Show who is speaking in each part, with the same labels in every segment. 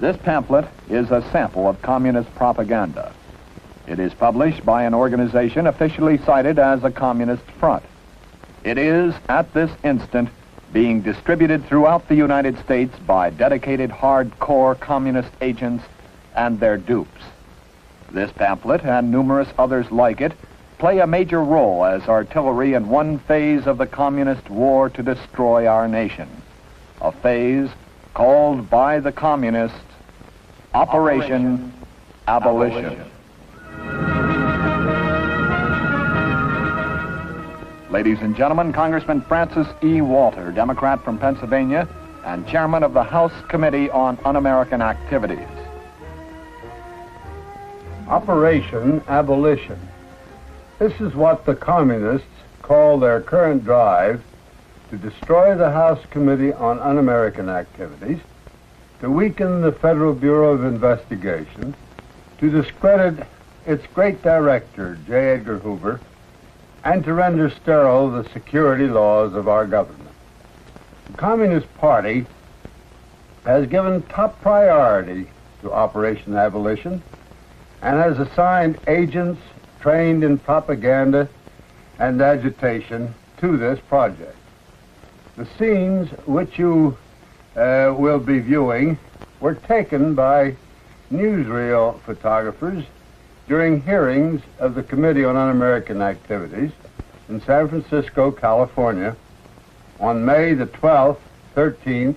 Speaker 1: This pamphlet is a sample of communist propaganda. It is published by an organization officially cited as a communist front. It is, at this instant, being distributed throughout the United States by dedicated hardcore communist agents and their dupes. This pamphlet and numerous others like it play a major role as artillery in one phase of the communist war to destroy our nation, a phase called by the communists Operation Abolition. Ladies and gentlemen, Congressman Francis E. Waltner, Democrat from Pennsylvania and chairman of the House Committee on Un-American Activities.
Speaker 2: Operation Abolition. This is what the communists call their current drive to destroy the House Committee on Un-American Activities, to weaken the Federal Bureau of Investigation, to discredit its great director, J. Edgar Hoover, and to render sterile the security laws of our government. The Communist Party has given top priority to Operation Abolition and has assigned agents trained in propaganda and agitation to this project. The scenes which you will be viewing were taken by newsreel photographers during hearings of the Committee on Un-American Activities in San Francisco, California, on May the 12th, 13th,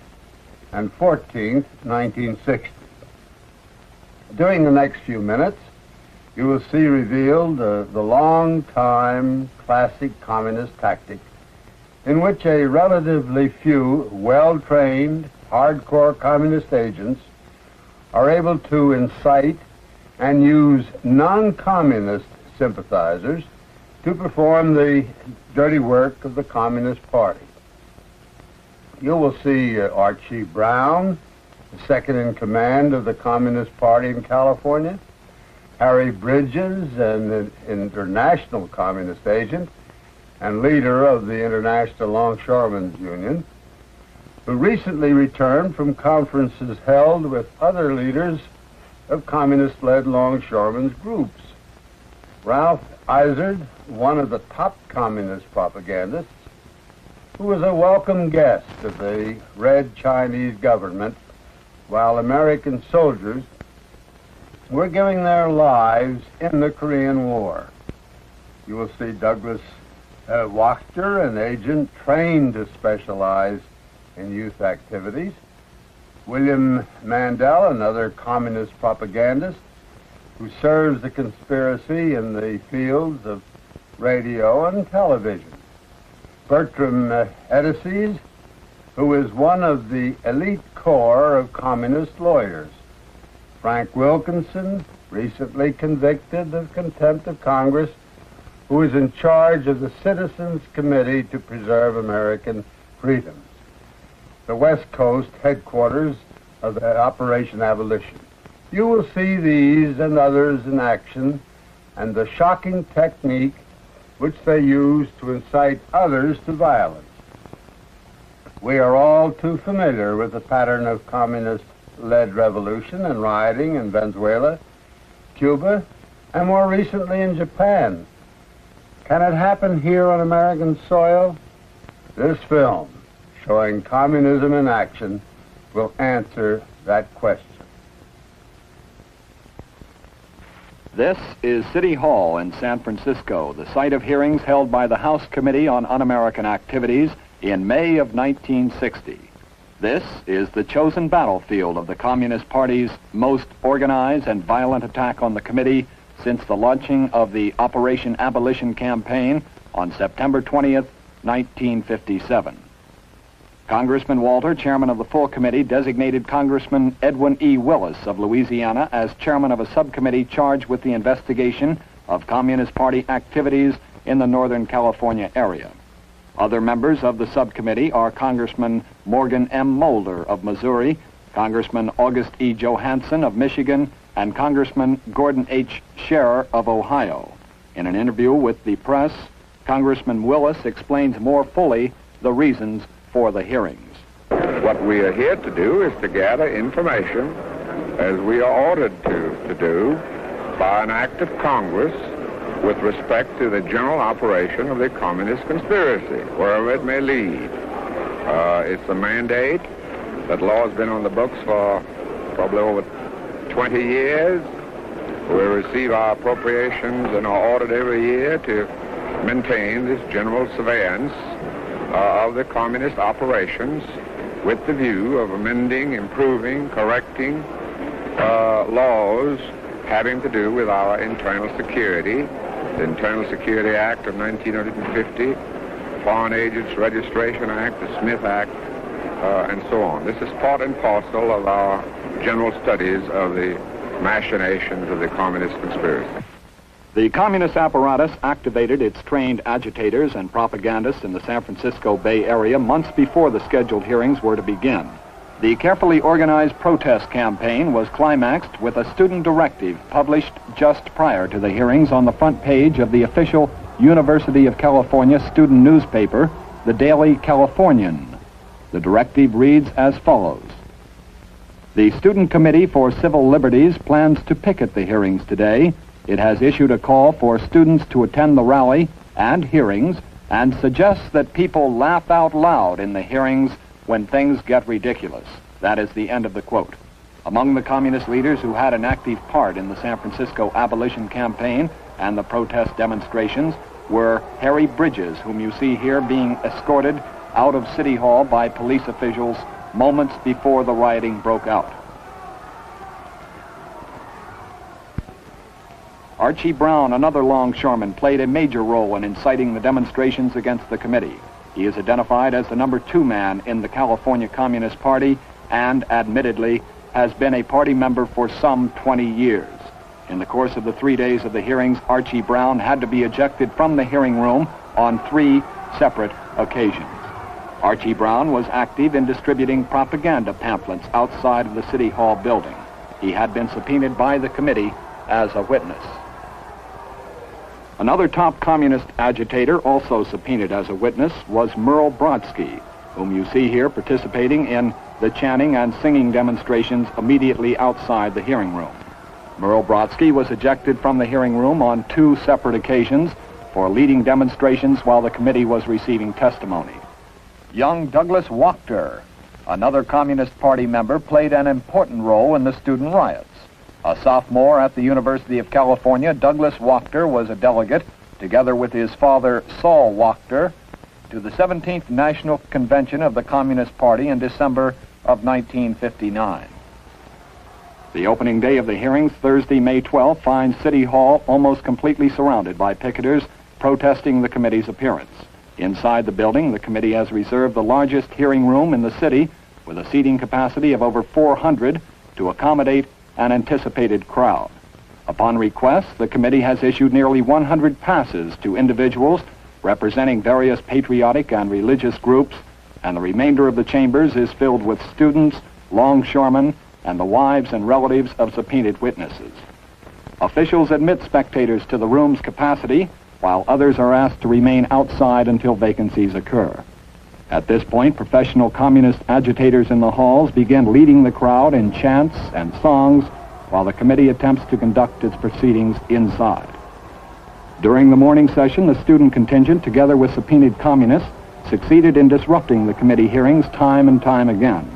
Speaker 2: and 14th, 1960. During the next few minutes, you will see revealed the long-time classic communist tactic in which a relatively few well-trained, hardcore communist agents are able to incite and use non-communist sympathizers to perform the dirty work of the Communist Party. You will see Archie Brown, the second in command of the Communist Party in California, Harry Bridges, an international communist agent and leader of the International Longshoremen's Union, who recently returned from conferences held with other leaders of communist-led longshoremen's groups. Ralph Izard, one of the top communist propagandists, who was a welcome guest of the Red Chinese government while American soldiers were giving their lives in the Korean War. You will see Douglas Waltner, an agent trained to specialize in youth activities, William Mandel, another communist propagandist who serves the conspiracy in the fields of radio and television, Bertram Edices, who is one of the elite corps of communist lawyers, Frank Wilkinson, recently convicted of contempt of Congress, who is in charge of the Citizens Committee to Preserve American Freedoms, the West Coast headquarters of the Operation Abolition. You will see these and others in action and the shocking technique which they use to incite others to violence. We are all too familiar with the pattern of communist-led revolution and rioting in Venezuela, Cuba, and more recently in Japan. Can it happen here on American soil? This film, showing communism in action, will answer that question.
Speaker 1: This is City Hall in San Francisco, the site of hearings held by the House Committee on Un-American Activities in May of 1960. This is the chosen battlefield of the Communist Party's most organized and violent attack on the committee since the launching of the Operation Abolition campaign on September 20th, 1957. Congressman Waltner, chairman of the full committee, designated Congressman Edwin E. Willis of Louisiana as chairman of a subcommittee charged with the investigation of Communist Party activities in the Northern California area. Other members of the subcommittee are Congressman Morgan M. Mulder of Missouri, Congressman August E. Johansson of Michigan, and Congressman Gordon H. Scherer of Ohio. In an interview with the press, Congressman Willis explains more fully the reasons for the hearings.
Speaker 3: What we are here to do is to gather information as we are ordered to do by an act of Congress with respect to the general operation of the communist conspiracy, wherever it may lead. It's a mandate. That law has been on the books for probably over 20 years. We receive our appropriations and are ordered every year to maintain this general surveillance of the communist operations with the view of amending, improving, correcting laws having to do with our internal security, the Internal Security Act of 1950, Foreign Agents Registration Act, the Smith Act, and so on. This is part and parcel of our general studies of the machinations of the communist conspiracy.
Speaker 1: The communist apparatus activated its trained agitators and propagandists in the San Francisco Bay Area months before the scheduled hearings were to begin. The carefully organized protest campaign was climaxed with a student directive published just prior to the hearings on the front page of the official University of California student newspaper, the Daily Californian. The directive reads as follows. The Student Committee for Civil Liberties plans to picket the hearings today. It has issued a call for students to attend the rally and hearings and suggests that people laugh out loud in the hearings when things get ridiculous. That is the end of the quote. Among the communist leaders who had an active part in the San Francisco Abolition campaign and the protest demonstrations were Harry Bridges, whom you see here being escorted out of City Hall by police officials moments before the rioting broke out. Archie Brown, another longshoreman, played a major role in inciting the demonstrations against the committee. He is identified as the number 2 man in the California Communist Party and, admittedly, has been a party member for some 20 years. In the course of the 3 days of the hearings, Archie Brown had to be ejected from the hearing room on 3 separate occasions. Archie Brown was active in distributing propaganda pamphlets outside of the City Hall building. He had been subpoenaed by the committee as a witness. Another top communist agitator also subpoenaed as a witness was Merle Brodsky, whom you see here participating in the chanting and singing demonstrations immediately outside the hearing room. Merle Brodsky was ejected from the hearing room on 2 separate occasions for leading demonstrations while the committee was receiving testimony. Young Douglas Waltner, another Communist Party member, played an important role in the student riots. A sophomore at the University of California, Douglas Waltner was a delegate, together with his father, Saul Waltner, to the 17th National Convention of the Communist Party in December of 1959. The opening day of the hearings, Thursday, May 12th, finds City Hall almost completely surrounded by picketers protesting the committee's appearance. Inside the building, the committee has reserved the largest hearing room in the city with a seating capacity of over 400 to accommodate an anticipated crowd. Upon request, the committee has issued nearly 100 passes to individuals representing various patriotic and religious groups, and the remainder of the chambers is filled with students, longshoremen, and the wives and relatives of subpoenaed witnesses. Officials admit spectators to the room's capacity, while others are asked to remain outside until vacancies occur. At this point, professional communist agitators in the halls begin leading the crowd in chants and songs while the committee attempts to conduct its proceedings inside. During the morning session, the student contingent, together with subpoenaed communists, succeeded in disrupting the committee hearings time and time again.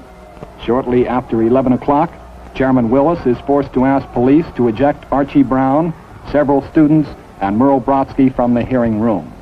Speaker 1: Shortly after 11 o'clock, Chairman Willis is forced to ask police to eject Archie Brown, several students, and Merle Brodsky from the hearing room.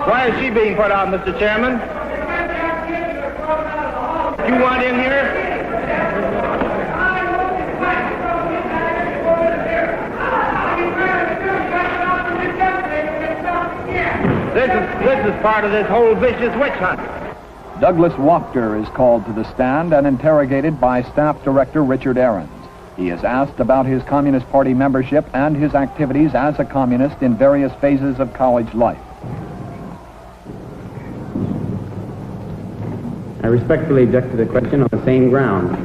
Speaker 4: Why is she being put out, Mr. Chairman? You want in here? This is part of this whole vicious witch hunt.
Speaker 1: Douglas Waltner is called to the stand and interrogated by Staff Director Richard Ahrens. He is asked about his Communist Party membership and his activities as a communist in various phases of college life.
Speaker 5: I respectfully object to the question on the same ground.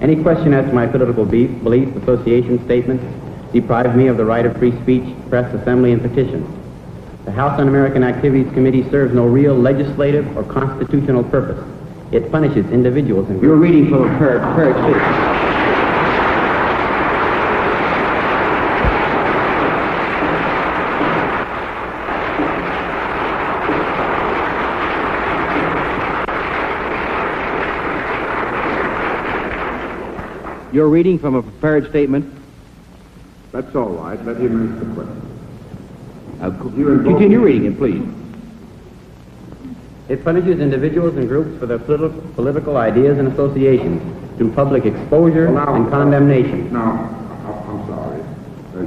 Speaker 5: Any question as to my political beliefs, association statements, deprive me of the right of free speech, press, assembly, and petition. The House Un-American Activities Committee serves no real legislative or constitutional purpose. It punishes individuals and groups.
Speaker 4: You're reading from a prepared statement. You're reading from a prepared statement.
Speaker 3: That's all right. Let him ask the question.
Speaker 4: Continue reading it, please.
Speaker 5: It punishes individuals and groups for their political ideas and associations through public exposure and condemnation.
Speaker 3: Now, I'm sorry.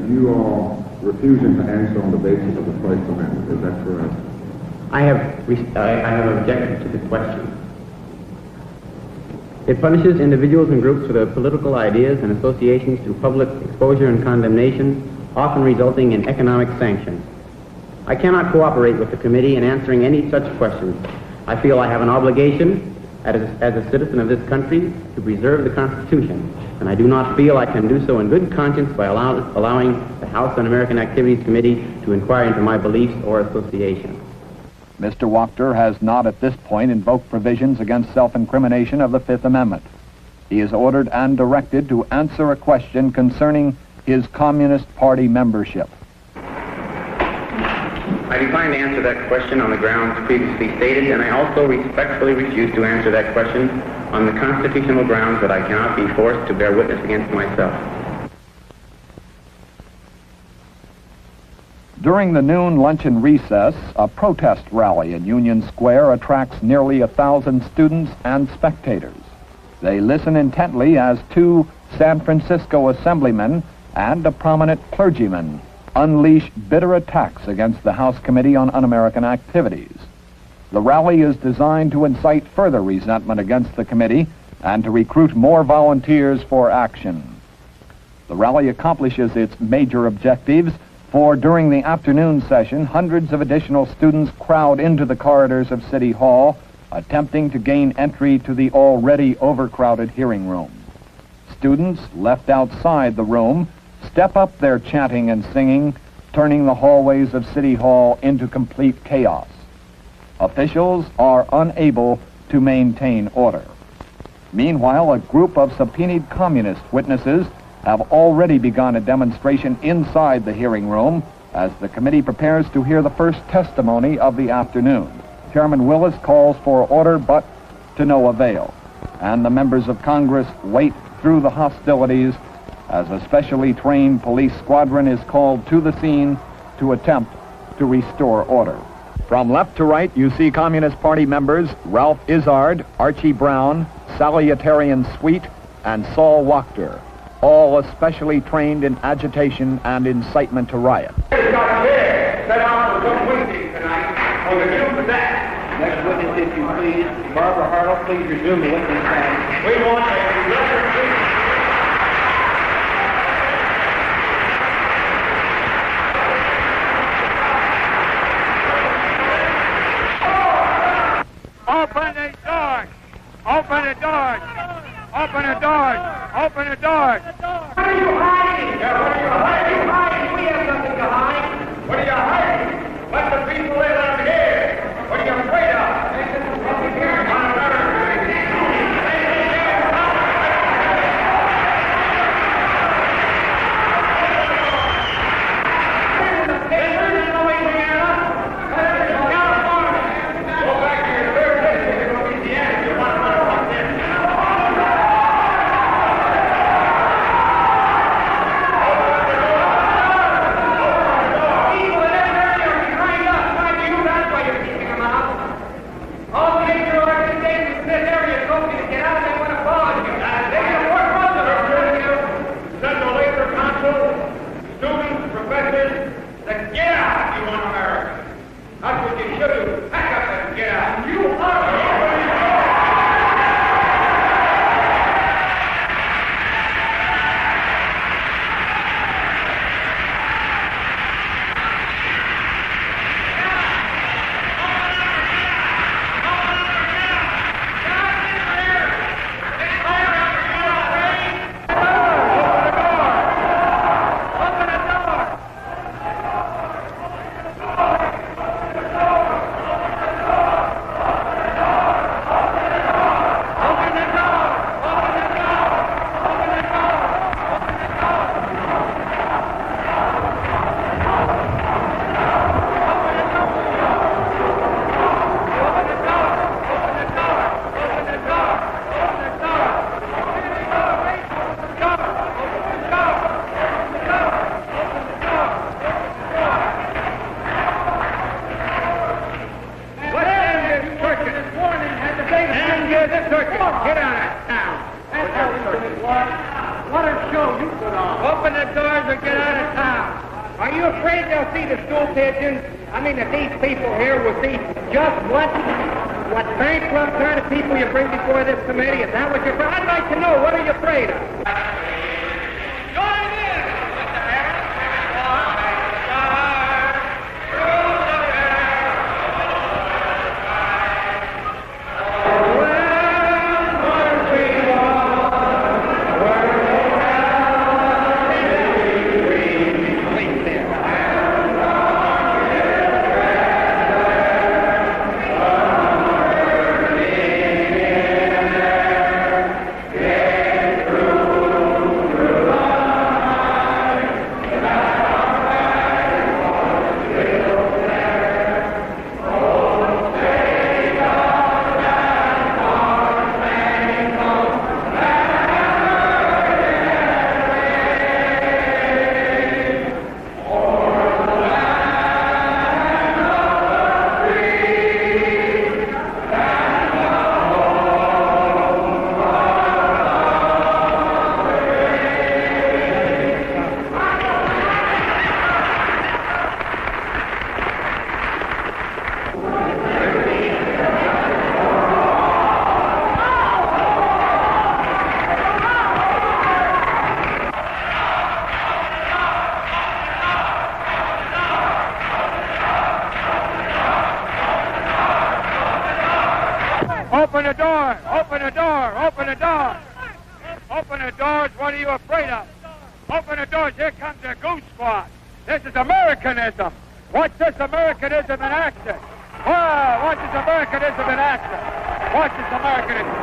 Speaker 3: You are refusing to answer on the basis of the First Amendment. Is that correct?
Speaker 5: I have objected to the question. It punishes individuals and groups for their political ideas and associations through public exposure and condemnation, often resulting in economic sanctions. I cannot cooperate with the committee in answering any such questions. I feel I have an obligation as a citizen of this country to preserve the Constitution, and I do not feel I can do so in good conscience by allowing the House Un-American Activities Committee to inquire into my beliefs or association.
Speaker 1: Mr. Waltner has not at this point invoked provisions against self-incrimination of the Fifth Amendment. He is ordered and directed to answer a question concerning his Communist Party membership.
Speaker 5: I decline to answer that question on the grounds previously stated, and I also respectfully refuse to answer that question on the constitutional grounds that I cannot be forced to bear witness against myself.
Speaker 1: During the noon luncheon recess, a protest rally in Union Square attracts nearly 1,000 students and spectators. They listen intently as two San Francisco assemblymen and a prominent clergyman unleash bitter attacks against the House Committee on Un-American Activities. The rally is designed to incite further resentment against the committee and to recruit more volunteers for action. The rally accomplishes its major objectives, for during the afternoon session, hundreds of additional students crowd into the corridors of City Hall, attempting to gain entry to the already overcrowded hearing room. Students left outside the room step up their chanting and singing, turning the hallways of City Hall into complete chaos. Officials are unable to maintain order. Meanwhile, a group of subpoenaed communist witnesses have already begun a demonstration inside the hearing room as the committee prepares to hear the first testimony of the afternoon. Chairman Willis calls for order, but to no avail, and the members of Congress wait through the hostilities as a specially trained police squadron is called to the scene to attempt to restore order. From left to right, you see Communist Party members Ralph Izzard, Archie Brown, Salutarian Sweet, and Saul Waltner, all especially trained in agitation and incitement to riot.
Speaker 4: Set out for some witness tonight on the news of that. Next witness, if you please. Barbara Hartle, please resume the witness stand. We want a record, please. Open the doors! Open the doors! Open the doors! Open the doors! What are you hiding? Yeah, what are you hiding? We have nothing to hide. What are you hiding? Let the people in over here. What are you afraid of? circus. Get out of town. Without circus. What a show you put on. Open the doors or get out of town. Are you afraid they'll see the stool pigeons? I mean, if these people here will see just what bankrupt kind of people you bring before this committee, is that what you're afraid? I'd like to know, what are you afraid of? Join in! Open the door! Open the door! Open the door! Open the doors! What are you afraid of? Open the doors! Here comes the goose squad! This is Americanism! Watch this Americanism in action! Wow! Watch this Americanism in action! Watch this Americanism!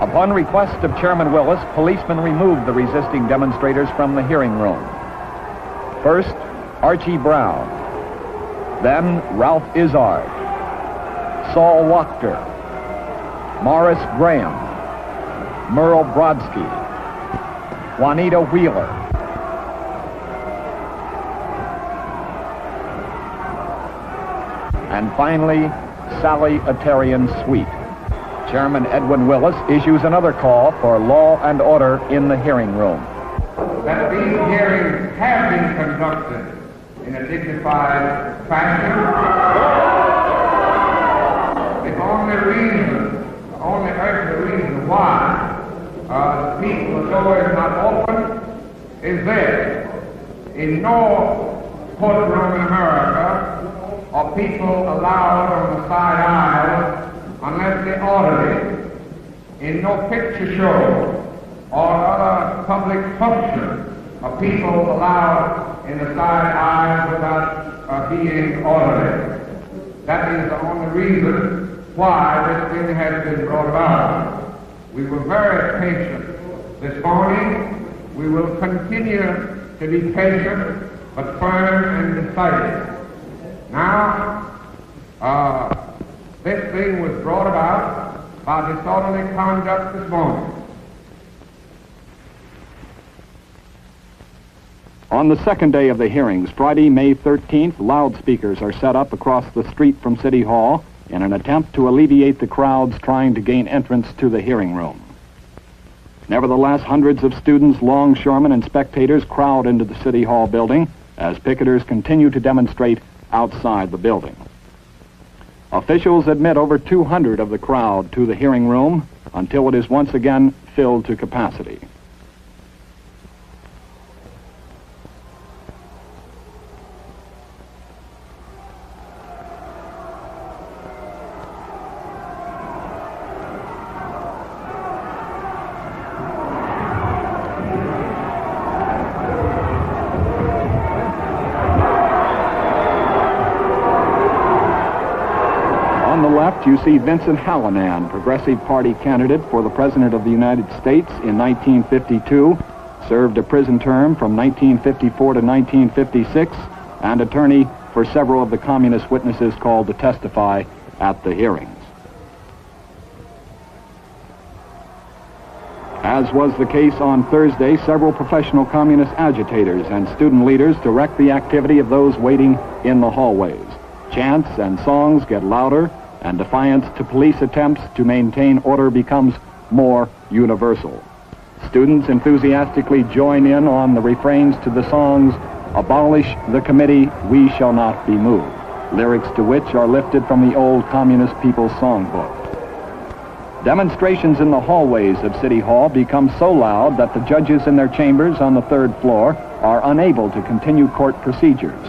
Speaker 1: Upon request of Chairman Willis, policemen removed the resisting demonstrators from the hearing room. First, Archie Brown. Then, Ralph Izzard. Saul Waltner. Morris Graham. Merle Brodsky. Juanita Wheeler. And finally, Sally Atarian Sweet. Chairman Edwin Willis issues another call for law and order in the hearing room.
Speaker 3: That these hearings have been conducted in a dignified fashion. The only earthly reason why the people, the door is not open, is this. In no courtroom in America are people allowed on the side aisle unless they order it. In no picture show or other public function are people allowed in the side aisle without being ordered. That is the only reason why this thing has been brought about. We were very patient this morning. We will continue to be patient but firm and decided. Now, this thing was brought about by disorderly conduct this morning.
Speaker 1: On the second day of the hearings, Friday, May 13th, loudspeakers are set up across the street from City Hall in an attempt to alleviate the crowds trying to gain entrance to the hearing room. Nevertheless, hundreds of students, longshoremen, and spectators crowd into the City Hall building as picketers continue to demonstrate outside the building. Officials admit over 200 of the crowd to the hearing room until it is once again filled to capacity. You see Vincent Holinam, Progressive Party candidate for the President of the United States in 1952, served a prison term from 1954 to 1956, and attorney for several of the communist witnesses called to testify at the hearings. As was the case on Thursday, several professional communist agitators and student leaders direct the activity of those waiting in the hallways. Chants and songs get louder, and defiance to police attempts to maintain order becomes more universal. Students enthusiastically join in on the refrains to the songs, "Abolish the Committee, We Shall Not Be Moved," lyrics to which are lifted from the old Communist People's Songbook. Demonstrations in the hallways of City Hall become so loud that the judges in their chambers on the third floor are unable to continue court procedures.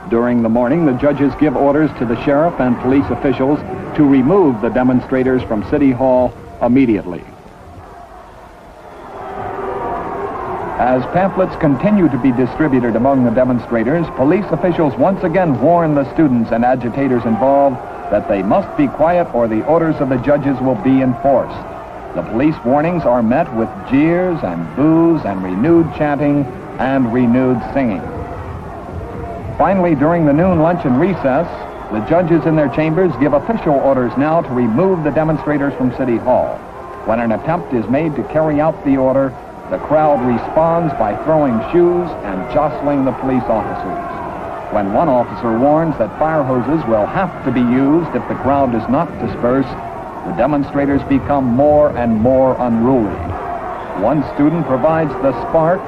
Speaker 1: During the morning, the judges give orders to the sheriff and police officials to remove the demonstrators from City Hall immediately. As pamphlets continue to be distributed among the demonstrators, police officials once again warn the students and agitators involved that they must be quiet or the orders of the judges will be enforced. The police warnings are met with jeers and boos and renewed chanting and renewed singing. Finally, during the noon luncheon recess, the judges in their chambers give official orders now to remove the demonstrators from City Hall. When an attempt is made to carry out the order, the crowd responds by throwing shoes and jostling the police officers. When one officer warns that fire hoses will have to be used if the crowd does not disperse, the demonstrators become more and more unruly. One student provides the spark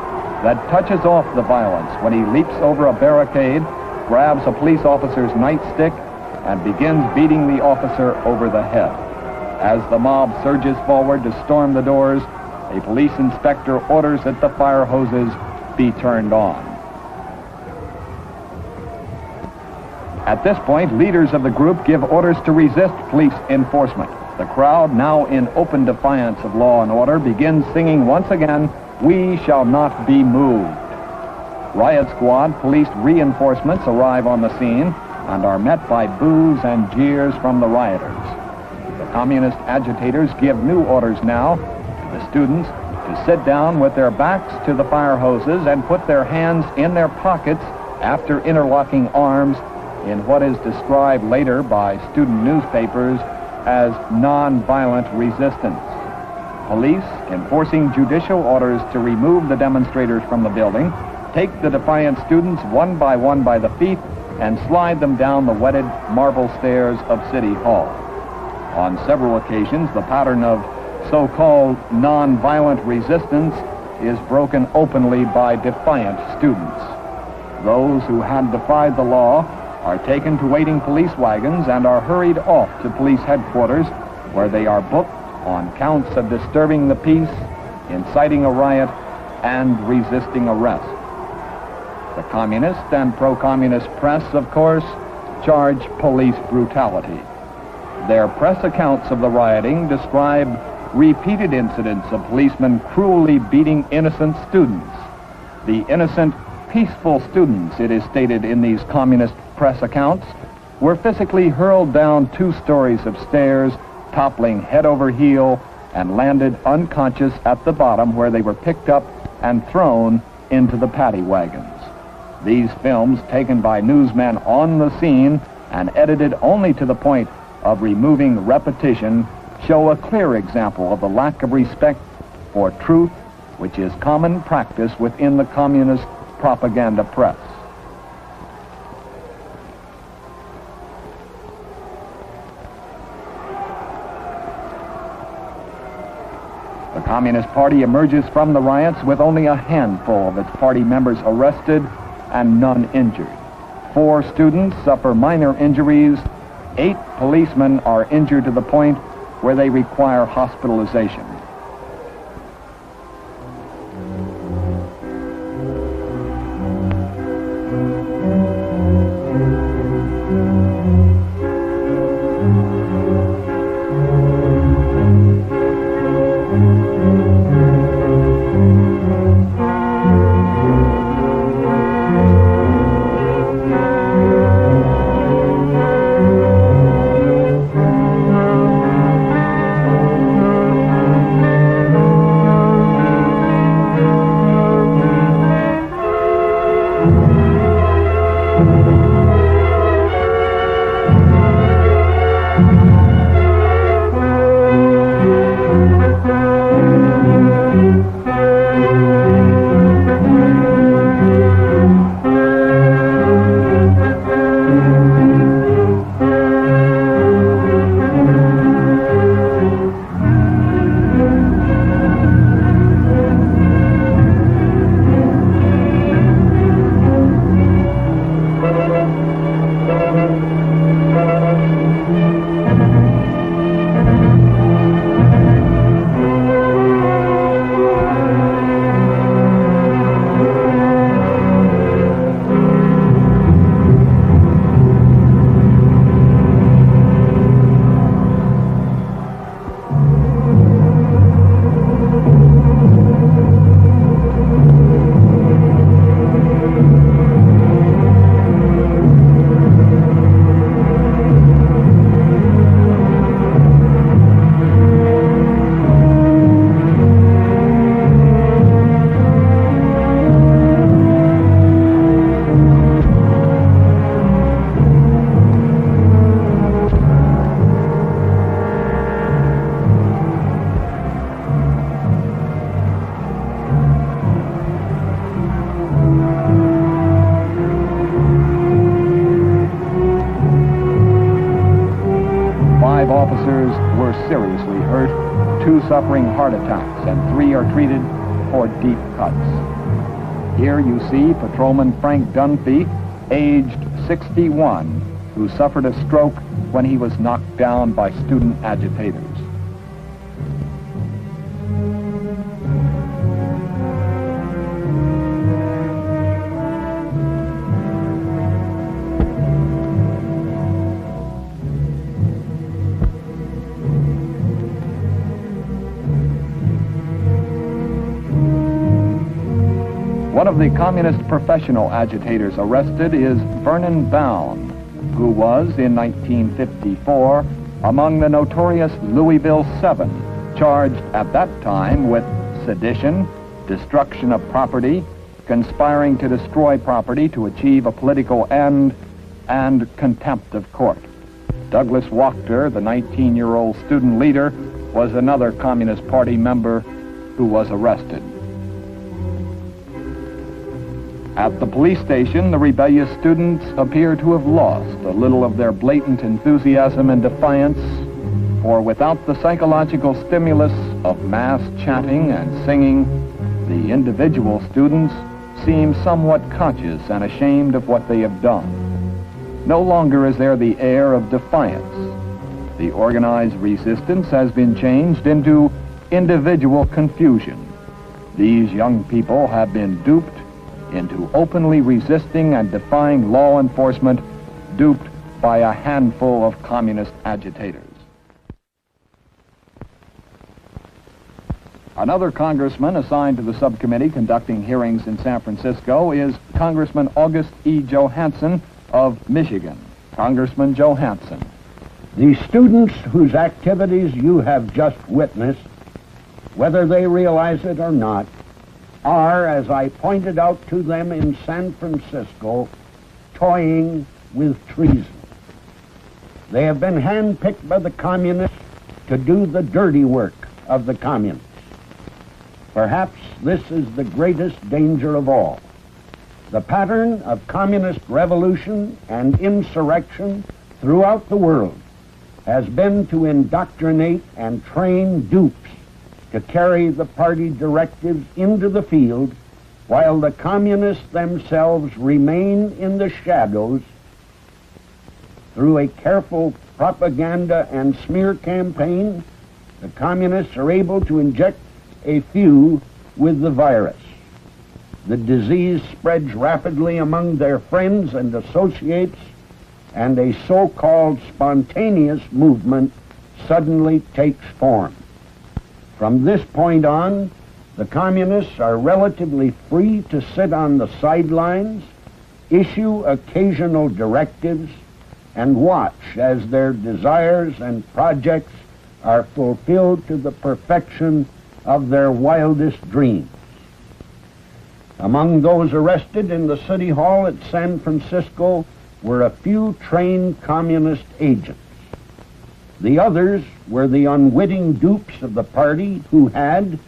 Speaker 1: that touches off the violence when he leaps over a barricade, grabs a police officer's nightstick, and begins beating the officer over the head. As the mob surges forward to storm the doors, a police inspector orders that the fire hoses be turned on. At this point, leaders of the group give orders to resist police enforcement. The crowd, now in open defiance of law and order, begins singing once again, "We Shall Not Be Moved." Riot squad police reinforcements arrive on the scene and are met by boos and jeers from the rioters. The communist agitators give new orders now to the students to sit down with their backs to the fire hoses and put their hands in their pockets after interlocking arms in what is described later by student newspapers as nonviolent resistance. Police, enforcing judicial orders to remove the demonstrators from the building, take the defiant students one by the feet and slide them down the wetted marble stairs of City Hall. On several occasions, the pattern of so-called nonviolent resistance is broken openly by defiant students. Those who had defied the law are taken to waiting police wagons and are hurried off to police headquarters, where they are booked on counts of disturbing the peace, inciting a riot, and resisting arrest. The communist and pro-communist press, of course, charge police brutality. Their press accounts of the rioting describe repeated incidents of policemen cruelly beating innocent students. The innocent, peaceful students, it is stated in these communist press accounts, were physically hurled down 2 stories of stairs, toppling head over heel, and landed unconscious at the bottom, where they were picked up and thrown into the paddy wagons. These films, taken by newsmen on the scene and edited only to the point of removing repetition, show a clear example of the lack of respect for truth, which is common practice within the communist propaganda press. The Communist Party emerges from the riots with only a handful of its party members arrested and none injured. 4 students suffer minor injuries. 8 policemen are injured to the point where they require hospitalization. hurt, 2 suffering heart attacks, and 3 are treated for deep cuts. Here you see Patrolman Frank Dunphy, aged 61, who suffered a stroke when he was knocked down by student agitators. One of the communist professional agitators arrested is Vernon Bound, who was, in 1954, among the notorious Louisville Seven, charged at that time with sedition, destruction of property, conspiring to destroy property to achieve a political end, and contempt of court. Douglas Waltner, the 19-year-old student leader, was another Communist Party member who was arrested. At the police station, the rebellious students appear to have lost a little of their blatant enthusiasm and defiance, for without the psychological stimulus of mass chanting and singing, the individual students seem somewhat conscious and ashamed of what they have done. No longer is there the air of defiance. The organized resistance has been changed into individual confusion. These young people have been duped into openly resisting and defying law enforcement, duped by a handful of communist agitators. Another congressman assigned to the subcommittee conducting hearings in San Francisco is Congressman August E. Johansson of Michigan. Congressman Johansson.
Speaker 6: The students whose activities you have just witnessed, whether they realize it or not, are, as I pointed out to them in San Francisco, toying with treason. They have been handpicked by the communists to do the dirty work of the communists. Perhaps this is the greatest danger of all. The pattern of communist revolution and insurrection throughout the world has been to indoctrinate and train dupes to carry the party directives into the field, while the communists themselves remain in the shadows. Through a careful propaganda and smear campaign, the communists are able to inject a few with the virus. The disease spreads rapidly among their friends and associates, and a so-called spontaneous movement suddenly takes form. From this point on, the communists are relatively free to sit on the sidelines, issue occasional directives, and watch as their desires and projects are fulfilled to the perfection of their wildest dreams. Among those arrested in the City Hall at San Francisco were a few trained communist agents. The others were the unwitting dupes of the party who had,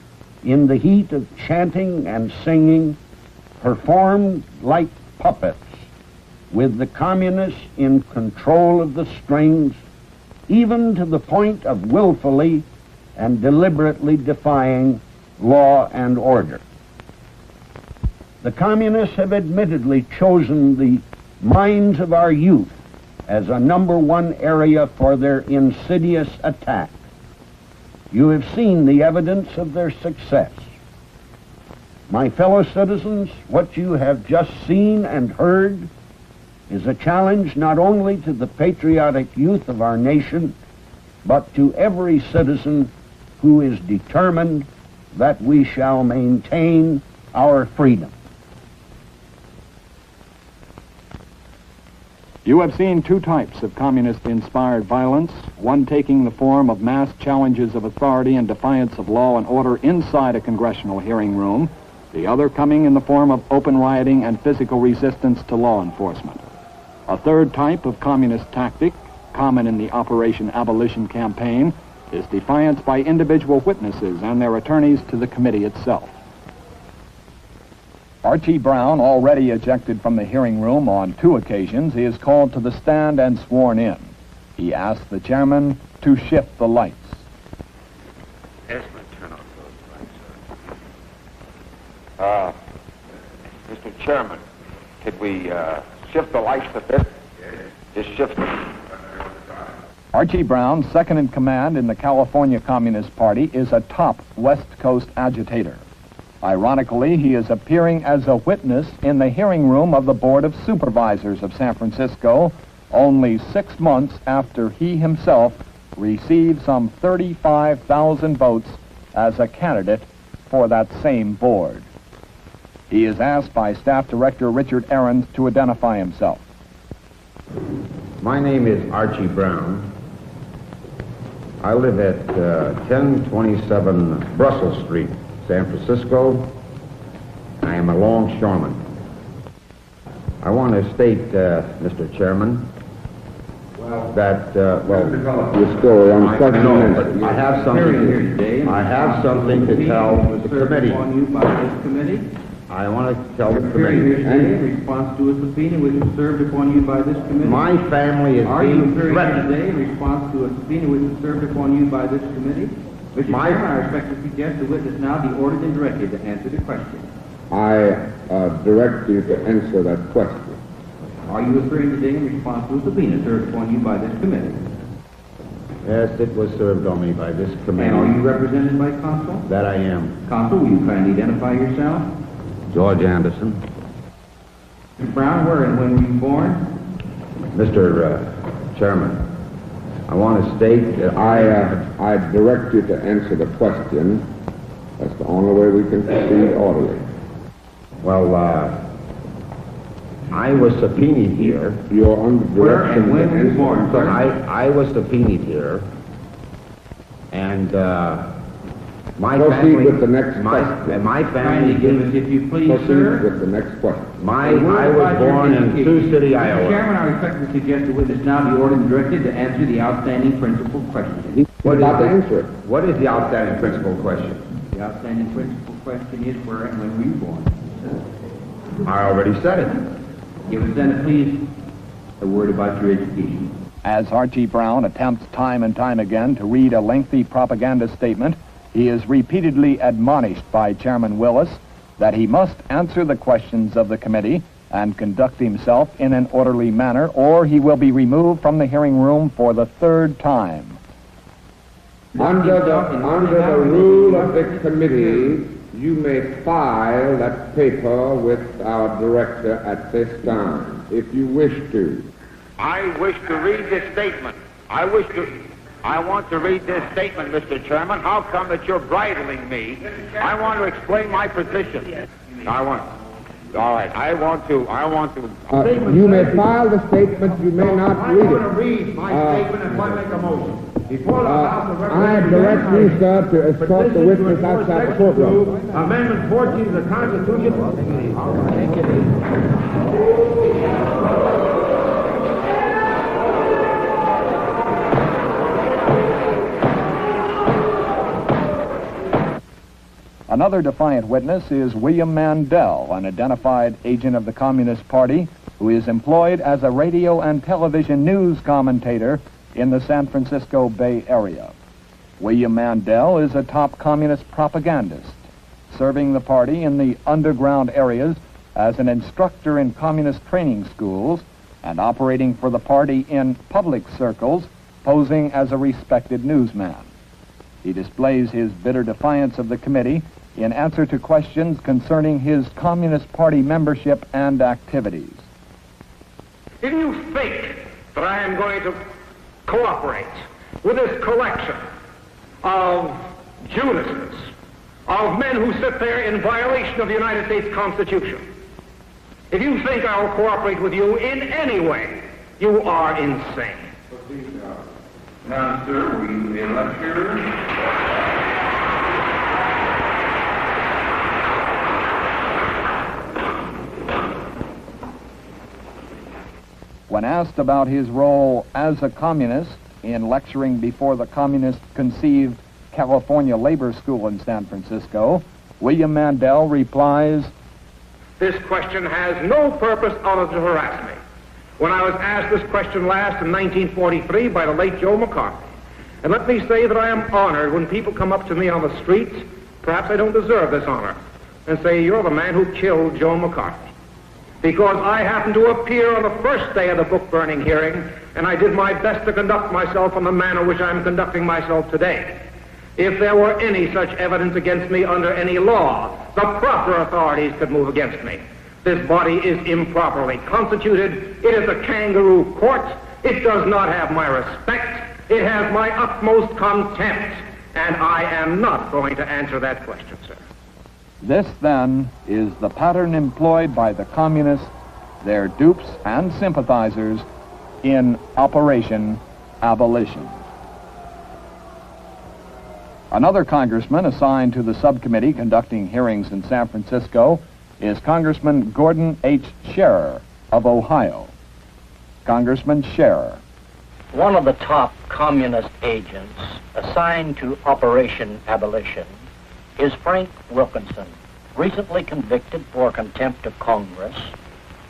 Speaker 6: in the heat of chanting and singing, performed like puppets, with the communists in control of the strings, even to the point of willfully and deliberately defying law and order. The communists have admittedly chosen the minds of our youth as a #1 area for their insidious attack. You have seen the evidence of their success. My fellow citizens, what you have just seen and heard is a challenge not only to the patriotic youth of our nation, but to every citizen who is determined that we shall maintain our freedom.
Speaker 1: You have seen 2 types of communist-inspired violence, one taking the form of mass challenges of authority and defiance of law and order inside a congressional hearing room, the other coming in the form of open rioting and physical resistance to law enforcement. A third type of communist tactic, common in the Operation Abolition campaign, is defiance by individual witnesses and their attorneys to the committee itself. Archie Brown, already ejected from the hearing room on 2 occasions, is called to the stand and sworn in. He asked the chairman to shift the lights.
Speaker 3: Esmond, turn off those lights, sir. Mr. Chairman, could we shift the lights a bit? Just shift them.
Speaker 1: Archie Brown, second in command in the California Communist Party, is a top West Coast agitator. Ironically, he is appearing as a witness in the hearing room of the Board of Supervisors of San Francisco only 6 months after he himself received some 35,000 votes as a candidate for that same board. He is asked by Staff Director Richard Ahrens to identify himself.
Speaker 7: My name is Archie Brown. I live at 1027 Brussels Street, San Francisco. I am a longshoreman. I want to state, Mr. Chairman, that, you're still on but I have something to tell the committee. I want to tell the committee.
Speaker 5: In response to a subpoena which was served upon you by this committee.
Speaker 7: My family is being threatened.
Speaker 5: Today in response to a subpoena which was served upon you by this committee. Mr. Chairman, I respectfully suggest the witness now be ordered and directed to answer the question.
Speaker 7: I direct you to answer that question.
Speaker 5: Are you referring today in response to a subpoena served upon you by this committee?
Speaker 7: Yes, it was served on me by this committee.
Speaker 5: And are you represented by counsel?
Speaker 7: That I am.
Speaker 5: Counsel, will you kindly identify yourself?
Speaker 7: George Anderson.
Speaker 5: Mr. Brown, where and when were you born?
Speaker 7: Mr. Chairman, I want to state that I direct you to answer the question. That's the only way we can proceed orderly. Well, I was subpoenaed here. You're under direction
Speaker 5: to answer. You born, sir?
Speaker 7: I was subpoenaed here, and my
Speaker 3: Proceed
Speaker 7: family
Speaker 3: with the next question.
Speaker 7: My family.
Speaker 5: Kindly give us, if you please,
Speaker 3: Proceed
Speaker 5: sir.
Speaker 3: with the next question.
Speaker 7: I was born in Sioux City, Iowa.
Speaker 5: Mr. Chairman, I respectfully suggest the witness now be ordered and directed to answer the outstanding principal question.
Speaker 7: What is
Speaker 3: About to
Speaker 7: the-
Speaker 3: answer it.
Speaker 7: What is the outstanding principal question?
Speaker 5: The outstanding principal question is where and when were you born?
Speaker 7: I already said it.
Speaker 5: Give us then, please, a word about your education.
Speaker 1: As Archie Brown attempts time and time again to read a lengthy propaganda statement, he is repeatedly admonished by Chairman Willis that he must answer the questions of the committee and conduct himself in an orderly manner, or he will be removed from the hearing room for the third time.
Speaker 3: Under the rule of the committee, you may file that paper with our director at this time, if you wish to.
Speaker 4: I wish to read this statement. I want to read this statement, Mr. Chairman. How come that you're bridling me? I want to explain my position.
Speaker 3: I want to. You may file the statement, you may not read it.
Speaker 4: I want to read my statement if I make a motion. Before the House of
Speaker 3: I direct you, sir, to escort the witness outside the courtroom.
Speaker 4: Amendment 14 of the Constitution.
Speaker 1: Another defiant witness is William Mandel, an identified agent of the Communist Party who is employed as a radio and television news commentator in the San Francisco Bay Area. William Mandel is a top communist propagandist, serving the party in the underground areas as an instructor in communist training schools and operating for the party in public circles, posing as a respected newsman. He displays his bitter defiance of the committee in answer to questions concerning his Communist Party membership and activities.
Speaker 4: If you think that I am going to cooperate with this collection of Judases, of men who sit there in violation of the United States Constitution, if you think I will cooperate with you in any way, you are insane.
Speaker 3: Now, sir, were you a lecturer?
Speaker 1: When asked about his role as a communist in lecturing before the communist-conceived California Labor School in San Francisco, William Mandel replies,
Speaker 4: This question has no purpose other than to harass me. When I was asked this question last in 1943 by the late Joe McCarthy,
Speaker 8: And let me say that I am honored when people come up to me on the streets, perhaps I don't deserve this honor, and say, you're the man who killed Joe McCarthy. Because I happened to appear on the first day of the book-burning hearing, and I did my best to conduct myself in the manner which I'm conducting myself today. If there were any such evidence against me under any law, the proper authorities could move against me. This body is improperly constituted. It is a kangaroo court. It does not have my respect. It has my utmost contempt. And I am not going to answer that question, sir.
Speaker 1: This, then, is the pattern employed by the communists, their dupes and sympathizers in Operation Abolition. Another congressman assigned to the subcommittee conducting hearings in San Francisco is Congressman Gordon H. Scherer of Ohio. Congressman Scherer.
Speaker 9: One of the top communist agents assigned to Operation Abolition is Frank Wilkinson, recently convicted for contempt of Congress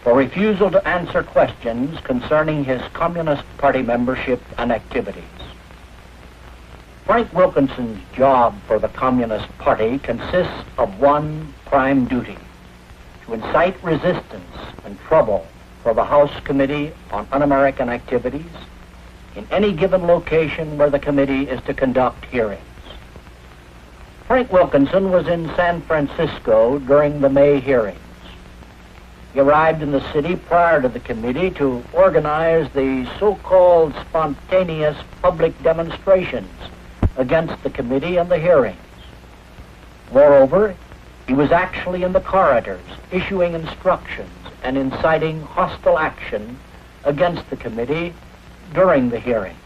Speaker 9: for refusal to answer questions concerning his Communist Party membership and activities. Frank Wilkinson's job for the Communist Party consists of one prime duty: to incite resistance and trouble for the House Committee on Un-American Activities in any given location where the committee is to conduct hearings. Frank Wilkinson was in San Francisco during the May hearings. He arrived in the city prior to the committee to organize the so-called spontaneous public demonstrations against the committee and the hearings. Moreover, he was actually in the corridors issuing instructions and inciting hostile action against the committee during the hearings.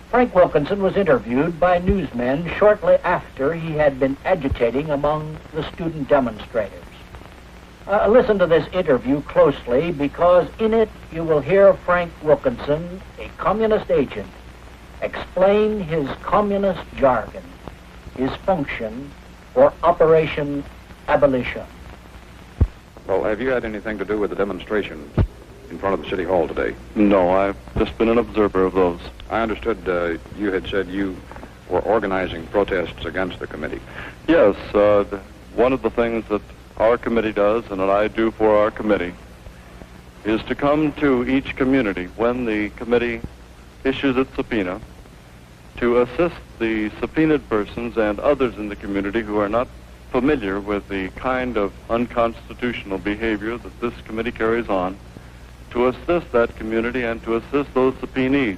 Speaker 9: Frank Wilkinson was interviewed by newsmen shortly after he had been agitating among the student demonstrators. Listen to this interview closely, because in it you will hear Frank Wilkinson, a communist agent, explain his communist jargon, his function for Operation Abolition.
Speaker 10: Well, have you had anything to do with the demonstrations in front of the City Hall today?
Speaker 11: No, I've just been an observer of those.
Speaker 10: I understood you had said you were organizing protests against the committee.
Speaker 11: Yes, one of the things that our committee does and that I do for our committee is to come to each community when the committee issues its subpoena to assist the subpoenaed persons and others in the community who are not familiar with the kind of unconstitutional behavior that this committee carries on, to assist that community and to assist those subpoenees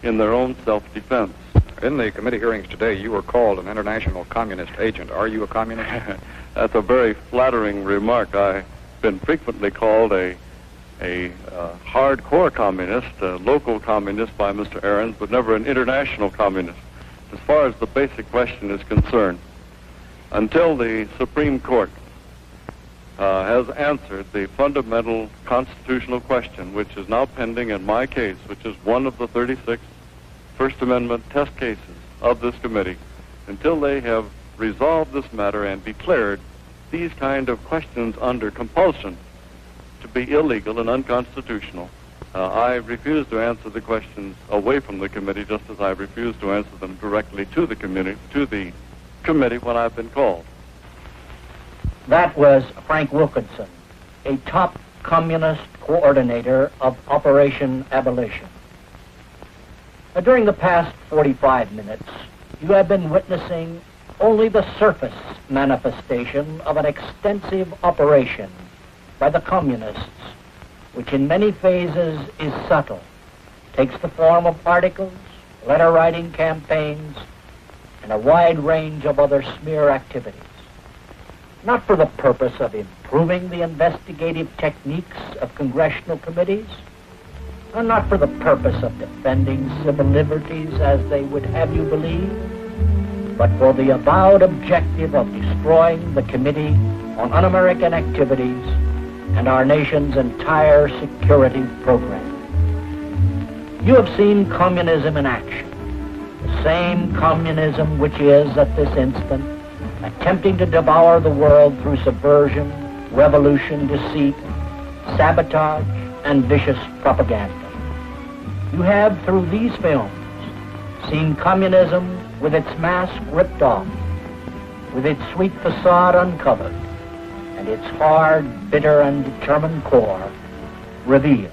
Speaker 11: in their own self-defense.
Speaker 10: In the committee hearings today, you were called an international communist agent. Are you a communist?
Speaker 11: That's a very flattering remark. I've been frequently called a hardcore communist, a local communist by Mr. Ahrens, but never an international communist. As far as the basic question is concerned, until the Supreme Court has answered the fundamental constitutional question, which is now pending in my case, which is one of the 36 First Amendment test cases of this committee, until they have resolved this matter and declared these kind of questions under compulsion to be illegal and unconstitutional, I refuse to answer the questions away from the committee, just as I refuse to answer them directly to the committee when I've been called.
Speaker 9: That was Frank Wilkinson, a top communist coordinator of Operation Abolition. During the past 45 minutes, you have been witnessing only the surface manifestation of an extensive operation by the communists, which in many phases is subtle, takes the form of articles, letter-writing campaigns, and a wide range of other smear activities. Not for the purpose of improving the investigative techniques of congressional committees, and not for the purpose of defending civil liberties as they would have you believe, but for the avowed objective of destroying the Committee on Un-American Activities and our nation's entire security program. You have seen communism in action, the same communism which is, at this instant, attempting to devour the world through subversion, revolution, deceit, sabotage, and vicious propaganda. You have, through these films, seen communism with its mask ripped off, with its sweet facade uncovered, and its hard, bitter, and determined core revealed.